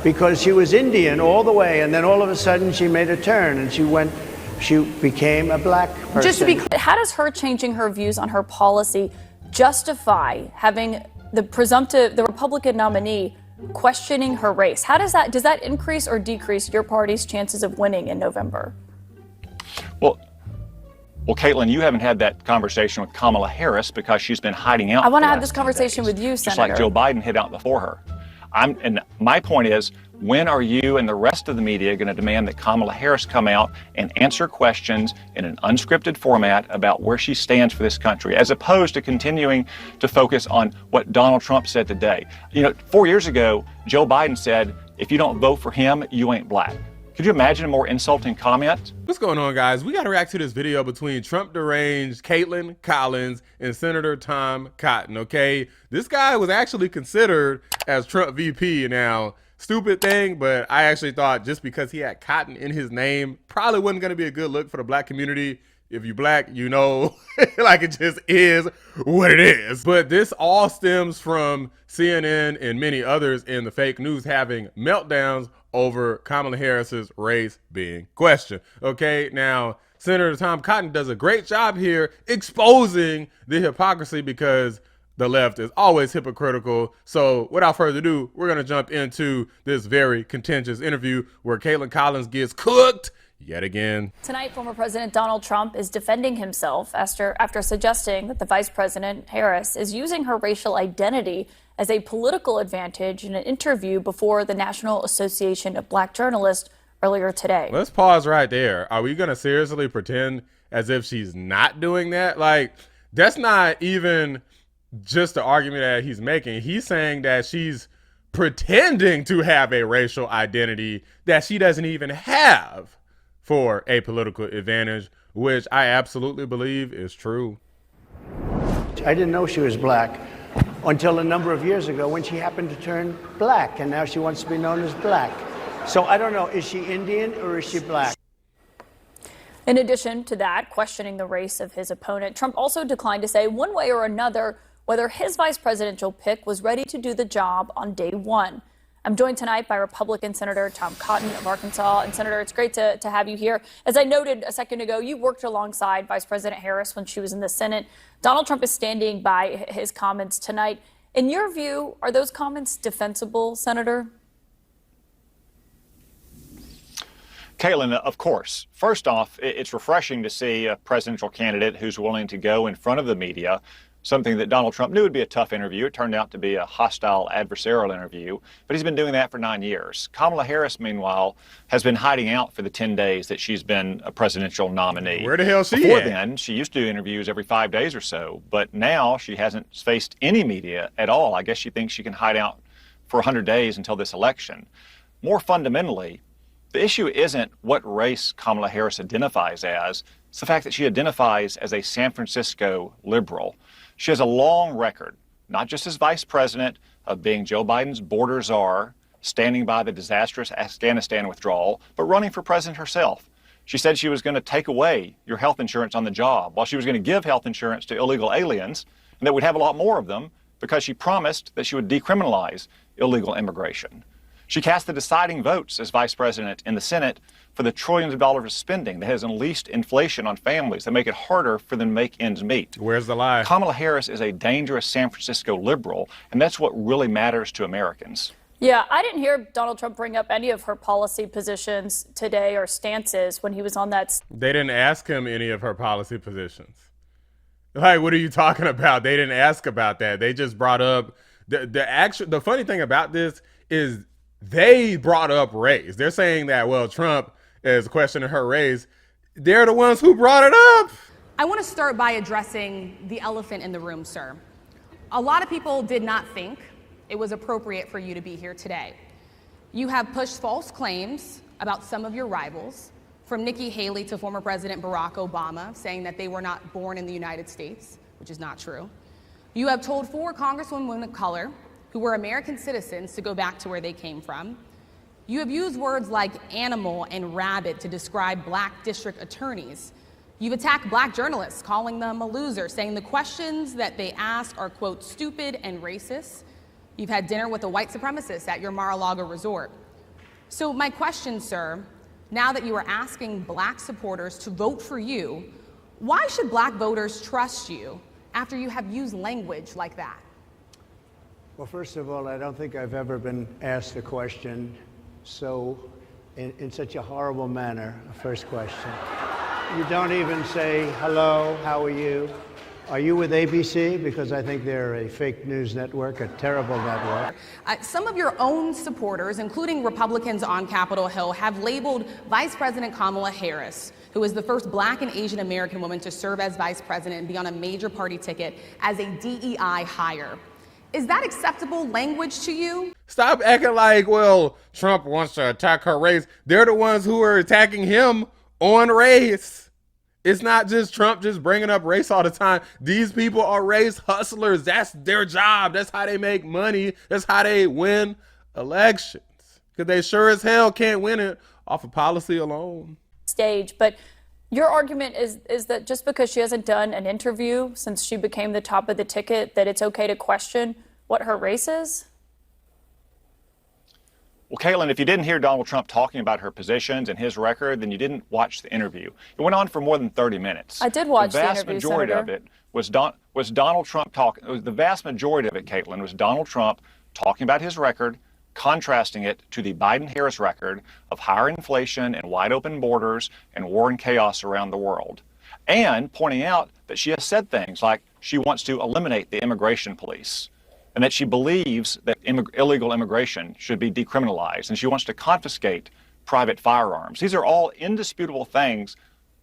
because she was Indian all the way, and then all of a sudden she made a turn and she became a black person. Just to be clear, how does her changing her views on her policy justify having the Republican nominee questioning her race? Does that increase or decrease your party's chances of winning in November? Well, Kaitlan, you haven't had that conversation with Kamala Harris because she's been hiding out. I want to have this conversation with you, Senator. Senator. Just like Joe Biden hid out before her. And my point is, when are you and the rest of the media going to demand that Kamala Harris come out and answer questions in an unscripted format about where she stands for this country, as opposed to continuing to focus on what Donald Trump said today? 4 years ago, Joe Biden said, if you don't vote for him, you ain't black. Could you imagine a more insulting comment? What's going on, guys? We got to react to this video between Trump deranged Kaitlan Collins and Senator Tom Cotton, okay? This guy was actually considered as Trump VP. Now, stupid thing, but I actually thought just because he had Cotton in his name, probably wasn't going to be a good look for the black community. If you black, you know, like it just is what it is. But this all stems from CNN and many others in the fake news having meltdowns over Kamala Harris's race being questioned. Okay, now Senator Tom Cotton does a great job here exposing the hypocrisy because the left is always hypocritical. So without further ado, we're going to jump into this very contentious interview where Kaitlan Collins gets cooked yet again. Tonight, former President Donald Trump is defending himself after suggesting that the Vice President Harris is using her racial identity as a political advantage in an interview before the National Association of Black Journalists earlier today. Let's pause right there. Are we going to seriously pretend as if she's not doing that? Like, that's not even just the argument that he's making. He's saying that she's pretending to have a racial identity that she doesn't even have for a political advantage, which I absolutely believe is true. I didn't know she was black until a number of years ago when she happened to turn black, and now she wants to be known as black. So I don't know, is she Indian or is she black? In addition to that, questioning the race of his opponent, Trump also declined to say one way or another whether his vice presidential pick was ready to do the job on day one. I'm joined tonight by Republican Senator Tom Cotton of Arkansas. And Senator, it's great to have you here. As I noted a second ago, you worked alongside Vice President Harris when she was in the Senate. Donald Trump is standing by his comments tonight. In your view, are those comments defensible, Senator? Kaitlan, of course. First off, it's refreshing to see a presidential candidate who's willing to go in front of the media, something that Donald Trump knew would be a tough interview. It turned out to be a hostile, adversarial interview, but he's been doing that for 9 years. Kamala Harris, meanwhile, has been hiding out for the 10 days that she's been a presidential nominee. Where the hell is she Before at? then, she used to do interviews every 5 days or so, but now she hasn't faced any media at all. I guess she thinks she can hide out for 100 days until this election. More fundamentally, the issue isn't what race Kamala Harris identifies as. It's the fact that she identifies as a San Francisco liberal. She has a long record, not just as vice president, of being Joe Biden's border czar, standing by the disastrous Afghanistan withdrawal, but running for president herself. She said she was going to take away your health insurance on the job, while she was going to give health insurance to illegal aliens, and that we'd have a lot more of them because she promised that she would decriminalize illegal immigration. She cast the deciding votes as vice president in the Senate for the trillions of dollars of spending that has unleashed inflation on families that make it harder for them to make ends meet. Where's the lie? Kamala Harris is a dangerous San Francisco liberal, and that's what really matters to Americans. Yeah, I didn't hear Donald Trump bring up any of her policy positions today or stances when he was on that. They didn't ask him any of her policy positions. Like, what are you talking about? They didn't ask about that. They just brought up the funny thing about this is they brought up race. They're saying that, well, Trump is questioning her race. They're the ones who brought it up. I want to start by addressing the elephant in the room, sir. A lot of people did not think it was appropriate for you to be here today. You have pushed false claims about some of your rivals, from Nikki Haley to former President Barack Obama, saying that they were not born in the United States, which is not true. You have told 4 congresswomen of color who were American citizens to go back to where they came from. You have used words like animal and rabid to describe black district attorneys. You've attacked black journalists, calling them a loser, saying the questions that they ask are, quote, stupid and racist. You've had dinner with a white supremacist at your Mar-a-Lago resort. So my question, sir, now that you are asking black supporters to vote for you, why should black voters trust you after you have used language like that? Well, first of all, I don't think I've ever been asked a question in such a horrible manner. First question. You don't even say, hello, how are you? Are you with ABC? Because I think they're a fake news network, a terrible network. Some of your own supporters, including Republicans on Capitol Hill, have labeled Vice President Kamala Harris, who is the first black and Asian American woman to serve as vice president and be on a major party ticket, as a DEI hire. Is that acceptable language to you? Stop acting like, well, Trump wants to attack her race. They're the ones who are attacking him on race. It's not just Trump just bringing up race all the time. These people are race hustlers. That's their job. That's how they make money. That's how they win elections. Because they sure as hell can't win it off of policy alone. Stage, but your argument is that just because she hasn't done an interview since she became the top of the ticket, that it's okay to question what her race is? Well, Kaitlan, if you didn't hear Donald Trump talking about her positions and his record, then you didn't watch the interview. It went on for more than 30 minutes. I did watch the interview, The vast majority of it was Donald Trump talking. The vast majority of it, Kaitlan, was Donald Trump talking about his record, contrasting it to the Biden-Harris record of higher inflation and wide open borders and war and chaos around the world, and pointing out that she has said things like she wants to eliminate the immigration police, and that she believes that illegal immigration should be decriminalized, and she wants to confiscate private firearms. These are all indisputable things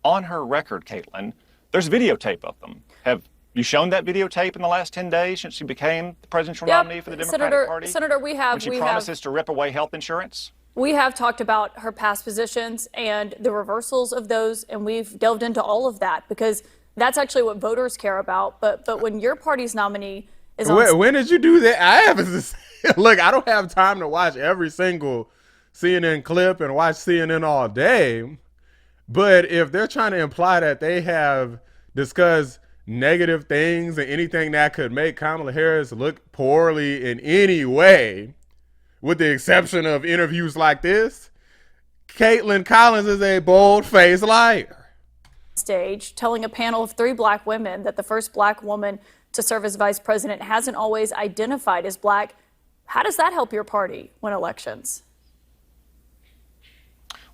on her record, Kaitlan. There's videotape of them. Have you shown that videotape in the last 10 days since she became the presidential nominee for the Democratic Party? Senator, we have. When she promises to rip away health insurance? We have talked about her past positions and the reversals of those, and we've delved into all of that because that's actually what voters care about. But when your party's nominee is on... When did you do that? I haven't. Look, I don't have time to watch every single CNN clip and watch CNN all day. But if they're trying to imply that they have discussed negative things and anything that could make Kamala Harris look poorly in any way, with the exception of interviews like this, Kaitlan Collins is a bold-faced liar. Stage telling a panel of 3 black women that the first black woman to serve as vice president hasn't always identified as black. How does that help your party win elections?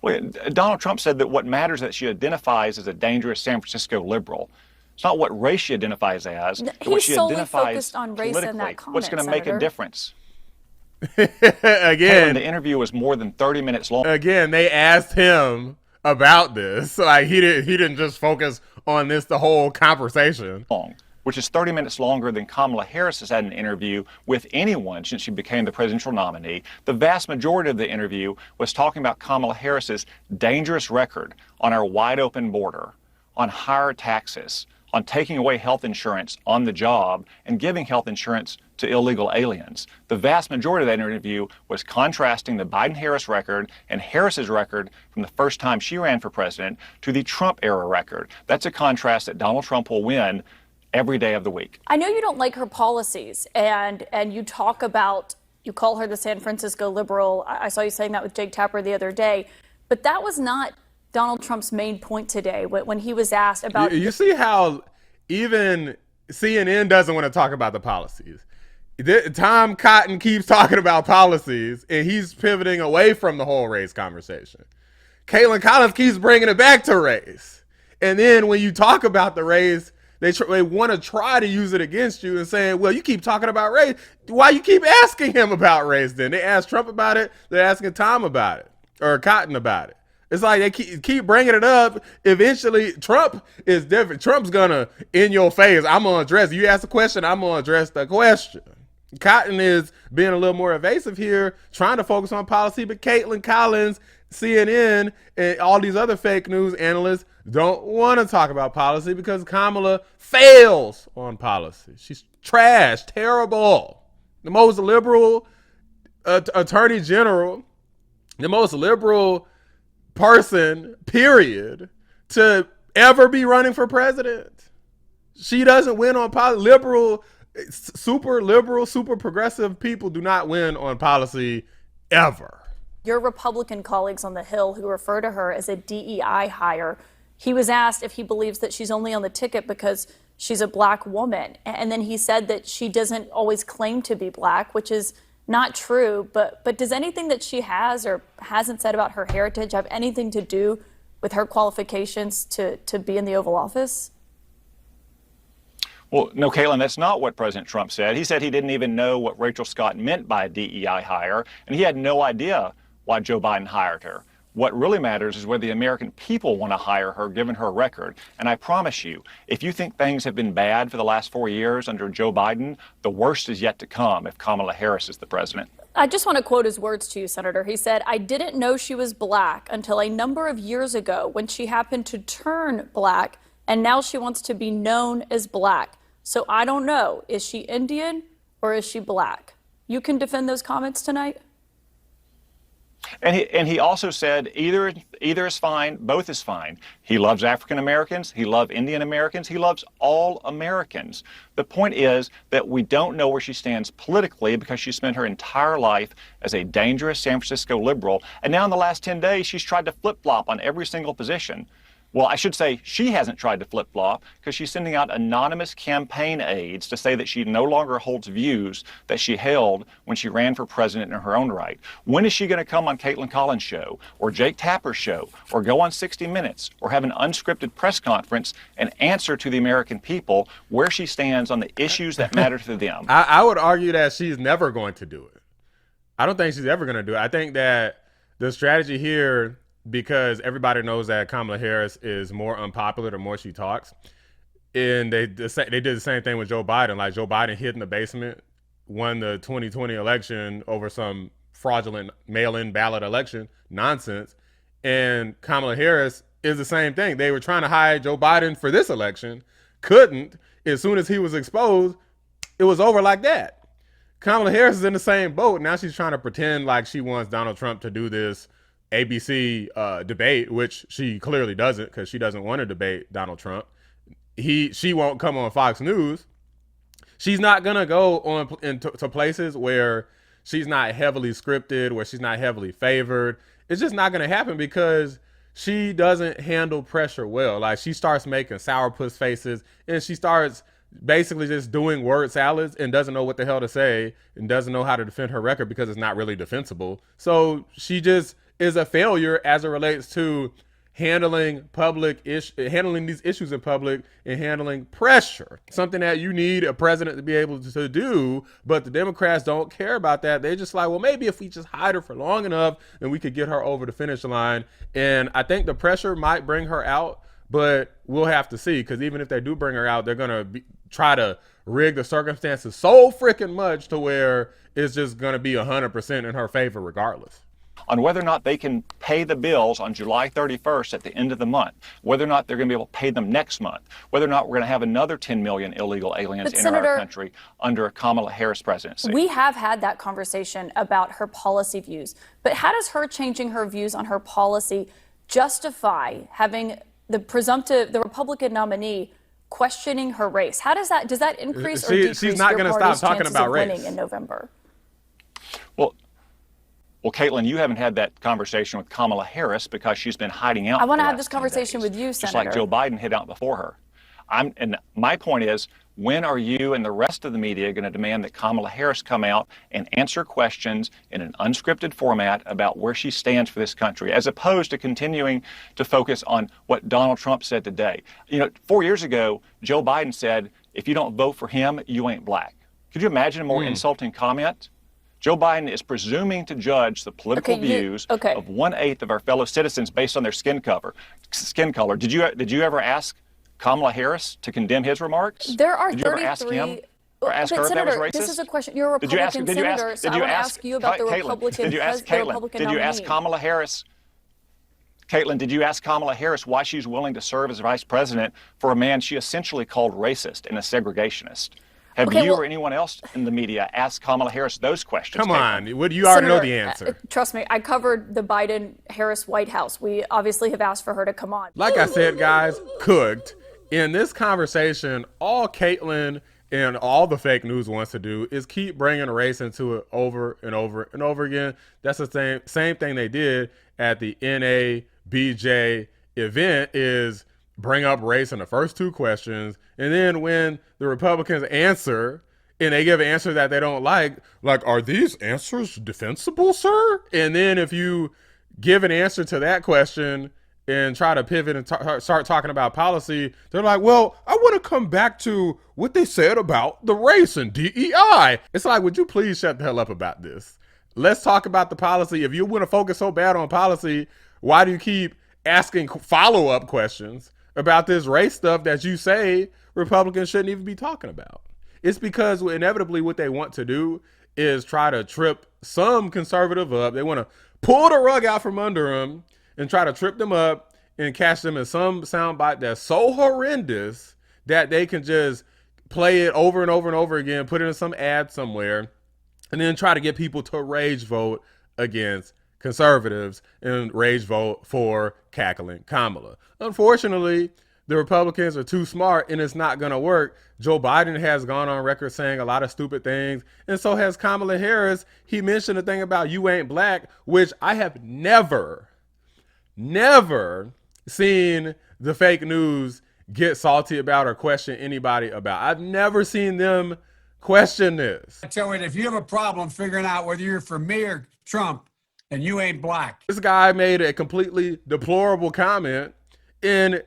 Well, Donald Trump said that what matters is that she identifies as a dangerous San Francisco liberal. It's not what race she identifies as, but what she identifies on race politically. in that comment, What's going to make a difference? Again, the interview was more than 30 minutes long. Again, they asked him about this. So like he didn't just focus on this the whole conversation. Which is 30 minutes longer than Kamala Harris has had an interview with anyone since she became the presidential nominee. The vast majority of the interview was talking about Kamala Harris's dangerous record on our wide open border, on higher taxes, on taking away health insurance on the job and giving health insurance to illegal aliens. The vast majority of that interview was contrasting the Biden-Harris record and Harris's record from the first time she ran for president to the Trump-era record. That's a contrast that Donald Trump will win every day of the week. I know you don't like her policies, and you talk about, you call her the San Francisco liberal. I saw you saying that with Jake Tapper the other day, but that was not Donald Trump's main point today when he was asked about... You see how even CNN doesn't want to talk about the policies. Tom Cotton keeps talking about policies, and he's pivoting away from the whole race conversation. Kaitlan Collins keeps bringing it back to race. And then when you talk about the race, they want to try to use it against you and saying, well, you keep talking about race. Why you keep asking him about race then? They asked Trump about it. They're asking Tom about it, or Cotton about it. It's like they keep bringing it up. Eventually, Trump is different. Trump's going to, in your face, I'm going to address. You ask a question, I'm going to address the question. Cotton is being a little more evasive here, trying to focus on policy, but Kaitlan Collins, CNN, and all these other fake news analysts don't want to talk about policy because Kamala fails on policy. She's trash, terrible. The most liberal attorney general, the most liberal person, period, to ever be running for president. She doesn't win on policy. Super liberal, super progressive people do not win on policy ever. your Republican colleagues on the Hill who refer to her as a DEI hire. He was asked if he believes that she's only on the ticket because she's a black woman. And then he said that she doesn't always claim to be black, which is not true. But does anything that she has or hasn't said about her heritage have anything to do with her qualifications to be in the Oval Office? Well, no, Kaitlan, that's not what President Trump said. He said he didn't even know what Rachel Scott meant by a DEI hire, and he had no idea why Joe Biden hired her. What really matters is whether the American people want to hire her, given her record. And I promise you, if you think things have been bad for the last 4 years under Joe Biden, the worst is yet to come if Kamala Harris is the president. I just want to quote his words to you, Senator. He said, "I didn't know she was black until a number of years ago when she happened to turn black, and now she wants to be known as black. So I don't know, is she Indian or is she black?" You can defend those comments tonight? And he also said either is fine, both is fine. He loves African Americans, he loves Indian Americans, he loves all Americans. The point is that we don't know where she stands politically because she spent her entire life as a dangerous San Francisco liberal, and now in the last 10 days she's tried to flip-flop on every single position. Well, I should say she hasn't tried to flip-flop because she's sending out anonymous campaign aides to say that she no longer holds views that she held when she ran for president in her own right. When is she going to come on Kaitlan Collins' show or Jake Tapper's show or go on 60 Minutes or have an unscripted press conference and answer to the American people where she stands on the issues that matter to them? I would argue that she's never going to do it. I don't think she's ever going to do it. I think that the strategy here, because everybody knows that Kamala Harris is more unpopular the more she talks. And they did the same thing with Joe Biden. Like, Joe Biden hid in the basement, won the 2020 election over some fraudulent mail-in ballot election nonsense. And Kamala Harris is the same thing. They were trying to hide Joe Biden for this election, couldn't. As soon as he was exposed, it was over like that. Kamala Harris is in the same boat. Now she's trying to pretend like she wants Donald Trump to do this ABC debate, which she clearly doesn't, because she doesn't want to debate Donald Trump. She won't come on Fox News. She's not gonna go on to places where she's not heavily scripted, where she's not heavily favored. It's just not gonna happen because she doesn't handle pressure well. Like, she starts making sourpuss faces and she starts basically just doing word salads and doesn't know what the hell to say and doesn't know how to defend her record because it's not really defensible. So she just is a failure as it relates to handling these issues in public and handling pressure. Something that you need a president to be able to do, but the Democrats don't care about that. They're just like, well, maybe if we just hide her for long enough, then we could get her over the finish line. And I think the pressure might bring her out, but we'll have to see, because even if they do bring her out, they're going to try to rig the circumstances so freaking much to where it's just going to be 100% in her favor regardless. On whether or not they can pay the bills on July 31st at the end of the month, whether or not they're going to be able to pay them next month, whether or not we're going to have another 10 million illegal aliens in our country under a Kamala Harris presidency. We have had that conversation about her policy views, but how does her changing her views on her policy justify having the Republican nominee questioning her race? How does that increase or decrease she's not your going to party's stop talking chances about of race winning in November? Well, Kaitlan, you haven't had that conversation with Kamala Harris because she's been hiding out. I want to have this conversation with you, just Senator. like Joe Biden hid out before her. And my point is, when are you and the rest of the media going to demand that Kamala Harris come out and answer questions in an unscripted format about where she stands for this country, as opposed to continuing to focus on what Donald Trump said today? 4 years ago, Joe Biden said, if you don't vote for him, you ain't black. Could you imagine a more insulting comment? Joe Biden is presuming to judge the political views of 1/8 of our fellow citizens based on their skin color. Did you ever ask Kamala Harris to condemn his remarks? There are Did you ever ask him or ask her if that was racist? This is a question. You're a Republican senator, so I want to ask you about the Republican nominee. Did you ask Kamala Harris? Kaitlan, did you ask Kamala Harris why she's willing to serve as vice president for a man she essentially called racist and a segregationist? Have you or anyone else in the media asked Kamala Harris those questions? Come on, you already know the answer. Trust me, I covered the Biden-Harris White House. We obviously have asked for her to come on. Like I said, guys, cooked. In this conversation, all Kaitlan and all the fake news wants to do is keep bringing race into it over and over and over again. That's the same thing they did at the NABJ event, is bring up race in the first two questions, and then when the Republicans answer and they give an answer that they don't like, are these answers defensible, sir? And then if you give an answer to that question and try to pivot and start talking about policy, they're like, well, I want to come back to what they said about the race and DEI. It's like, would you please shut the hell up about this? Let's talk about the policy. If you want to focus so bad on policy, why do you keep asking follow-up questions about this race stuff that you say Republicans shouldn't even be talking about? It's because inevitably what they want to do is try to trip some conservative up. They want to pull the rug out from under them and try to trip them up and catch them in some soundbite that's so horrendous that they can just play it over and over and over again, put it in some ad somewhere, and then try to get people to rage vote against conservatives and rage vote for cackling Kamala. Unfortunately, the Republicans are too smart and it's not going to work. Joe Biden has gone on record saying a lot of stupid things, and so has Kamala Harris. He mentioned a thing about "you ain't black," which I have never seen the fake news get salty about or question anybody about. I've never seen them question this. I tell you, if you have a problem figuring out whether you're for me or Trump, and you ain't black. This guy made a completely deplorable comment, and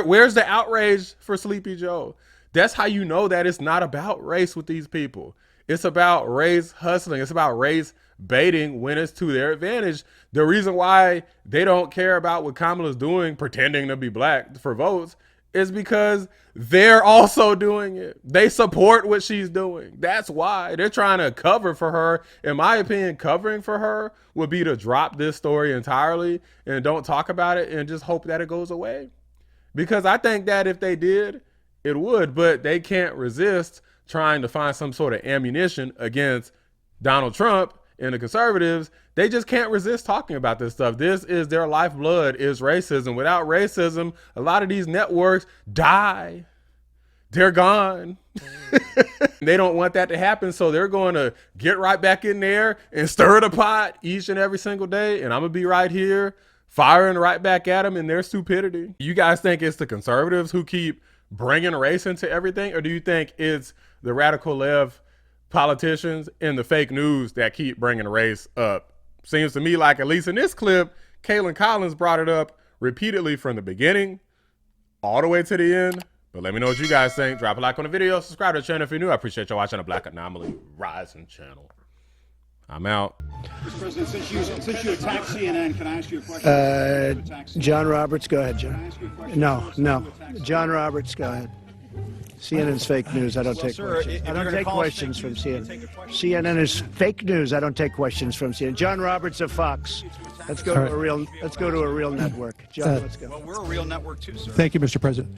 where's the outrage for Sleepy Joe? That's how you know that it's not about race with these people. It's about race hustling. It's about race baiting when it's to their advantage. The reason why they don't care about what Kamala's doing, pretending to be black for votes, is because they're also doing it. They support what she's doing. That's why they're trying to cover for her. In my opinion, covering for her would be to drop this story entirely and don't talk about it and just hope that it goes away. Because I think that if they did, it would, but they can't resist trying to find some sort of ammunition against Donald Trump and the conservatives. They just can't resist talking about this stuff. This is their lifeblood, is racism. Without racism, a lot of these networks die. They're gone. They don't want that to happen, so they're going to get right back in there and stir the pot each and every single day, and I'm going to be right here firing right back at them in their stupidity. You guys think it's the conservatives who keep bringing race into everything, or do you think it's the radical left politicians and the fake news that keep bringing race up? Seems to me like, at least in this clip, Kaitlan Collins brought it up repeatedly from the beginning all the way to the end. But let me know what you guys think. Drop a like on the video, subscribe to the channel if you're new. I appreciate you watching the Black Anomaly Rising channel. I'm out. Mr. President, since you attacked CNN, can I ask you a question? John Roberts, go ahead, John. No. John Roberts, go ahead. CNN's fake news. I don't take questions. I don't take questions from CNN. CNN is fake news. I don't take questions from CNN. John Roberts of Fox. Let's go to a real. Let's go to a real network. John, let's go. Well, we're a real network too, sir. Thank you, Mr. President.